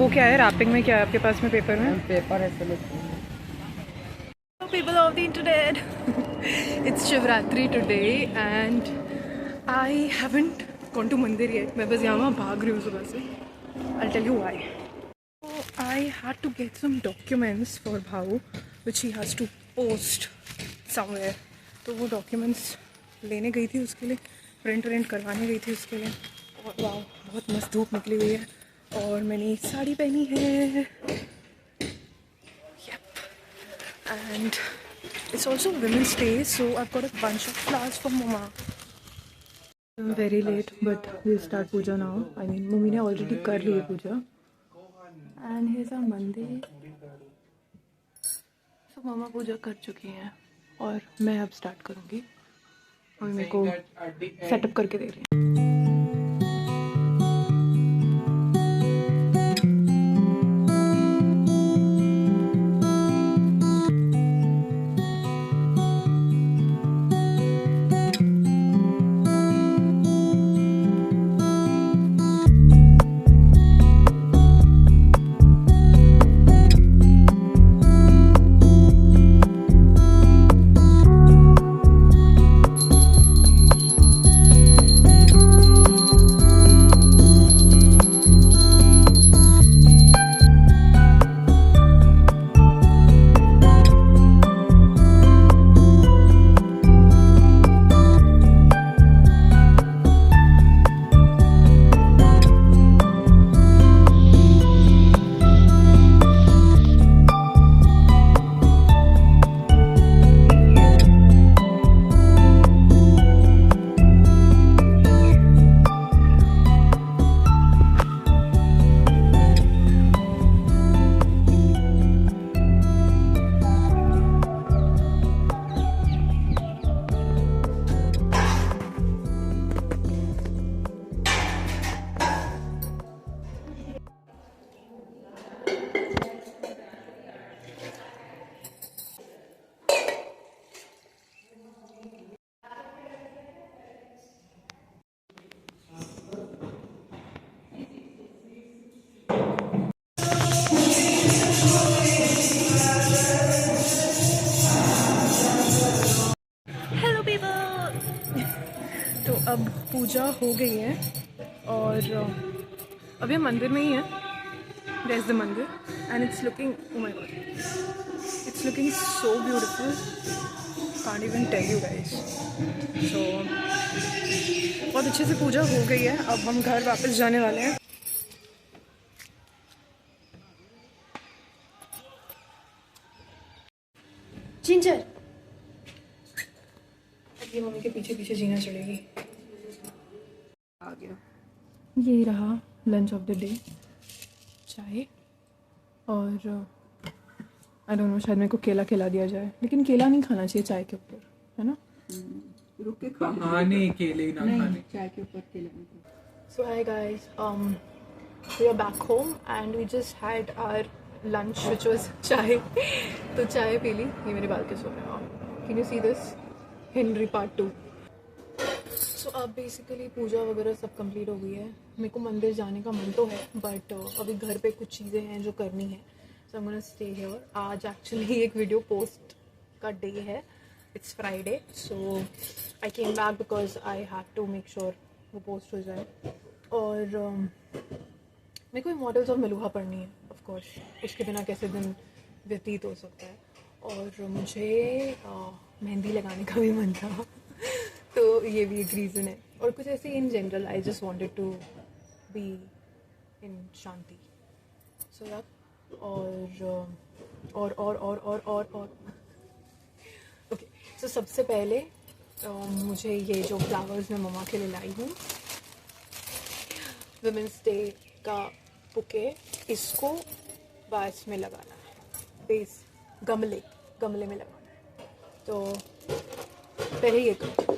वो क्या है रैपिंग में, क्या है आपके पास में पेपर में? पेपर है चलो। People of the internet, it's Shivratri today and I haven't gone to मंदिर yet. मैं बस यहाँ भाग रही हूँ सुबह से. I'll tell you why. So I had to get some documents for Bhau which he has to post somewhere. तो वो documents लेने गई थी, उसके लिए प्रिंट करवाने गई थी उसके लिए. और वाह बहुत मस्त धूप निकली हुई है और मैंने साड़ी पहनी है. And it's also Women's Day, so I've got a bunch of flowers for Mama. I'm very late, but we'll start puja now. I mean, Mummy ने already कर ली है पूजा. And here's our मंदिर. So Mama पूजा कर चुकी हैं और मैं अब start करूँगी. मम्मी मेरे को setup करके दे रही है. तो अब पूजा हो गई है और अभी हम मंदिर में ही हैं. There is the mandir and it's looking, oh my god, it's looking so beautiful, can't even tell you guys. So बहुत अच्छे से पूजा हो गई है. अब हम घर वापस जाने वाले हैं. जिंजर ये मम्मी के पीछे पीछे जीना चलेगी. आ गया. ये रहा लंच ऑफ द डे, चाय और आई डोंट नो, शायद मेरे को केला खिला दिया जाए, लेकिन केला नहीं खाना चाहिए चाय के ऊपर, है ना? रुक के नहीं, केले ना खाने, चाय के ऊपर केला नहीं. So hi guys, we are back home and we just had our lunch which was chai. तो चाय पी ली. ये मेरे बाल के सो रहे हैं. Can you see this? Henry part 2. सो अब बेसिकली पूजा वगैरह सब कंप्लीट हो गई है. मेरे को मंदिर जाने का मन तो है बट अभी घर पे कुछ चीज़ें हैं जो करनी है. So I am gonna stay here. आज एक्चुअली एक वीडियो पोस्ट का डे है. It's Friday, so I came back because I had to make sure वो पोस्ट हो जाए. और मेरे को इमॉर्टल्स ऑफ मेलुहा पढ़नी है ऑफकोर्स. उसके बिना कैसे दिन व्यतीत हो सकता है. और मुझे मेहंदी लगाने का भी मन था तो ये भी एक रीज़न है. और कुछ ऐसे in general I just wanted to be in shanti. So yeah और ओके. सो सबसे पहले मुझे ये जो फ्लावर्स मैं मम्मा के लिए लाई हूँ, वुमेंस डे का बुके, इसको वास में लगाना है. बेस गमले में लगाना है. तो पहले ये करो.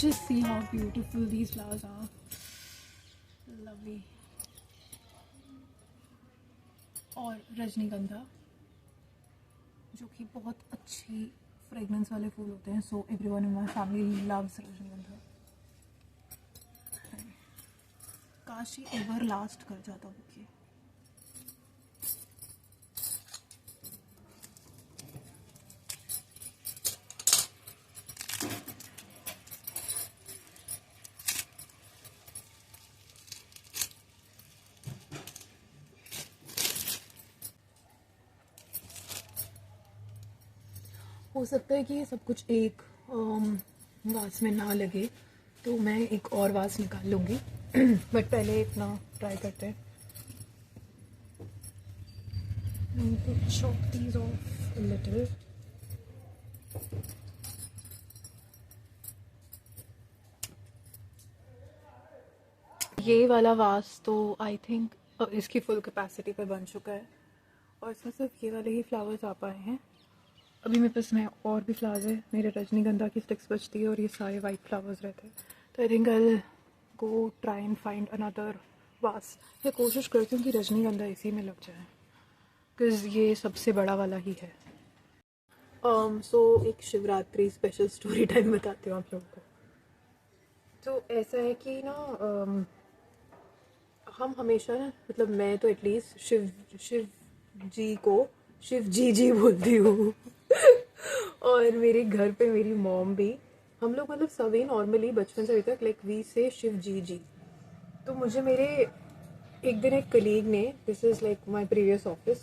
Just see how beautiful these flowers are. Lovely. और रजनीगंधा जो कि बहुत अच्छी फ्रेगनेंस वाले फूल होते हैं. So everyone in my family loves रजनीगंधा. काश ही एवर लास्ट कर जाता बुके. हो सकता है कि ये सब कुछ एक वास में ना लगे, तो मैं एक और वास निकाल लूँगी. बट पहले इतना ट्राई करते हैं. Chop these of a little. ये वाला वास तो आई थिंक इसकी फुल कैपेसिटी पे बन चुका है, और इसमें सिर्फ ये वाले ही फ्लावर्स आ पाए हैं. अभी मेरे पास और भी फ्लावर्स है. मेरे रजनीगंधा की स्टिक्स बचती है और ये सारे वाइट फ्लावर्स रहते हैं. तो I think I go try and find another वास. मैं कोशिश करती हूँ कि रजनीगंधा इसी में लग जाए, बिकॉज ये सबसे बड़ा वाला ही है. सो एक शिवरात्रि स्पेशल स्टोरी टाइम बताती हूँ आप लोगों को. तो ऐसा है कि ना हम हमेशा ना, मतलब मैं तो एटलीस्ट शिव जी को शिव जी बोलती हूँ. और मेरे घर पे मेरी मॉम भी, हम लोग मतलब सभी नॉर्मली बचपन से अभी तक लाइक वी से शिव जी. तो मुझे मेरे एक दिन एक कलीग ने, this is like my previous office,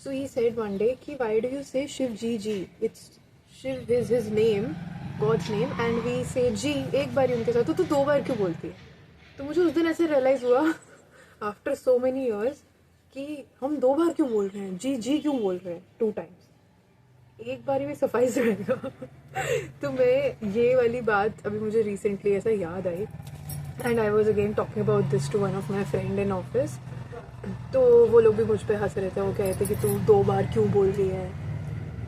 so he said one day कि why do you say Shiv ji. It's Shiv is his name, god's name, and we say ji एक बार ही उनके साथ, तो 2 बार क्यों बोलती है. तो मुझे उस दिन ऐसे रियलाइज हुआ आफ्टर सो मेनी ईयर्स कि हम 2 बार क्यों बोल रहे हैं, जी क्यों बोल रहे हैं 2 times. एक बार भी सफाइज रहेगा. तो मैं ये वाली बात अभी मुझे रिसेंटली ऐसा याद आई, and I was again talking about this to one of my friend in office. तो वो लोग भी मुझ पर हंस रहे थे. वो कह रहे थे कि तू 2 बार क्यों बोल रही है,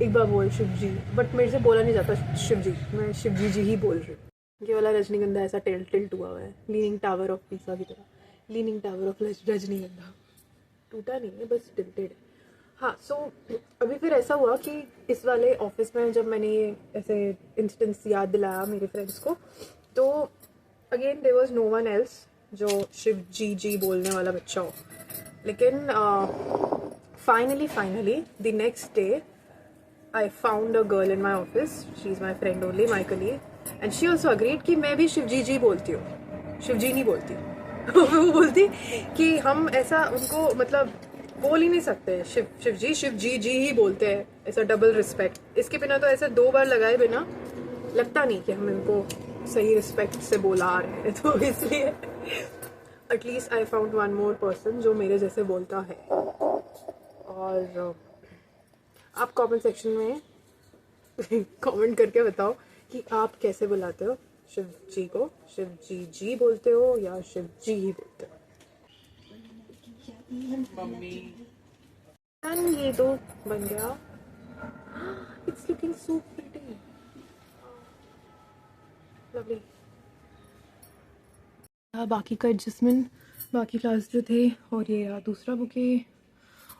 एक बार बोल शिव जी. बट मेरे से बोला नहीं जाता शिव जी, मैं शिव जी ही बोल रही हूँ. ये वाला रजनीगंधा ऐसा टिल्ट हुआ है, लीनिंग टावर ऑफ पीसा की तरह. लीनिंग टावर ऑफ रजनीगंधा टूटा नहीं है, बस टिल्टेड है. हाँ. सो अभी फिर ऐसा हुआ कि इस वाले ऑफिस में जब मैंने ये ऐसे इंस्टेंस याद दिलाया मेरे फ्रेंड्स को, तो again there was no one else जो शिव जी बोलने वाला बच्चा हो. लेकिन finally the next day I found a girl in my office. She is my friend only, my colleague, and she also agreed कि मैं भी शिव जी बोलती हूँ. शिव जी नहीं बोलती. वो बोलती कि हम ऐसा उनको मतलब बोल ही नहीं सकते. शिव जी ही बोलते हैं. ऐसा डबल रिस्पेक्ट. इसके बिना तो ऐसे 2 बार लगाए बिना लगता नहीं कि हम इनको सही रिस्पेक्ट से बोला आ रहे हैं. तो इसलिए at least I found one more person जो मेरे जैसे बोलता है. और आप कमेंट सेक्शन में कमेंट करके बताओ कि आप कैसे बुलाते हो शिव जी को. शिव जी बोलते हो या शिव जी ही बोलते हो. मम्मी एंड ये तो बन गया. It's looking so pretty. Lovely. बाकी का एडजस्टमेंट, बाकी फ्लावर्स जो थे, और ये दूसरा बुके.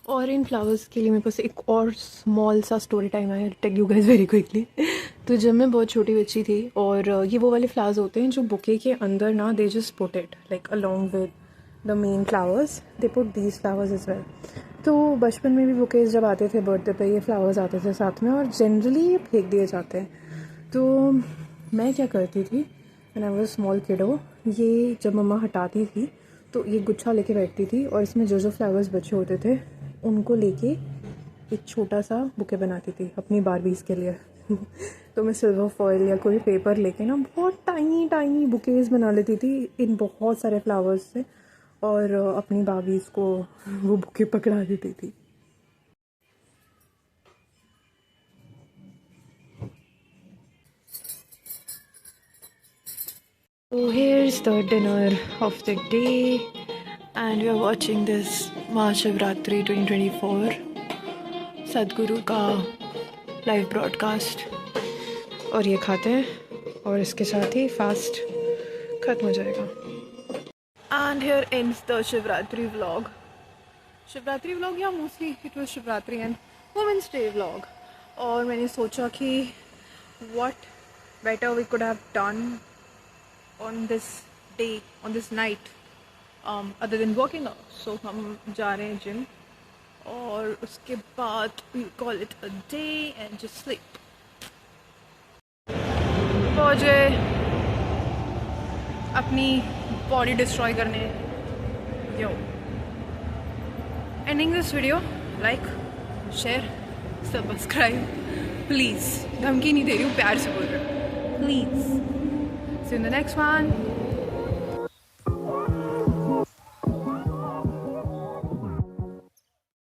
और इन फ्लावर्स के लिए मेरे पास एक और स्मॉल सा स्टोरी टाइम है. Tell you guys very quickly. तो जब मैं बहुत छोटी बच्ची थी, और ये वो वाले फ्लावर्स होते हैं जो बुके के अंदर ना they just put it like along with the main flowers, they put these flowers is well. तो बचपन में भी बुकेज जब आते थे बर्थडे पे, ये फ्लावर्स आते थे साथ में, और जनरली ये फेंक दिए जाते हैं. तो मैं क्या करती थी व्हेन आई वाज स्मॉल किडो, ये जब मम्मा हटाती थी तो ये गुच्छा लेके बैठती थी, और इसमें जो फ्लावर्स बचे होते थे उनको लेके एक छोटा सा बुके बनाती थी अपनी बारबीज के लिए. तो मैं सिल्वर फॉयल या कोई पेपर लेके ना बहुत टाइनी बुकेज बना लेती थी इन बहुत सारे फ्लावर्स से, और अपनी बारबीज को वो बुके पकड़ा देती थी. So here's the dinner of the day, and we are watching this Mahashivratri 2024 सदगुरु का लाइव ब्रॉडकास्ट, और ये खाते हैं और इसके साथ ही फास्ट ख़त्म हो जाएगा। And here ends the Shivratri vlog. Shivratri vlog या mostly it was Shivratri and women's day vlog. और मैंने सोचा कि what better we could have done on this day, on this night, other than working out. So हम जा रहे हैं जिम और उसके बाद we call it a day and just sleep. मुझे अपनी बॉडी डिस्ट्रॉय करने yo ending this video. Like, share, subscribe please. धमकी नहीं दे रही हूँ, प्यार से बोल रही हूँ, please. See in the next one.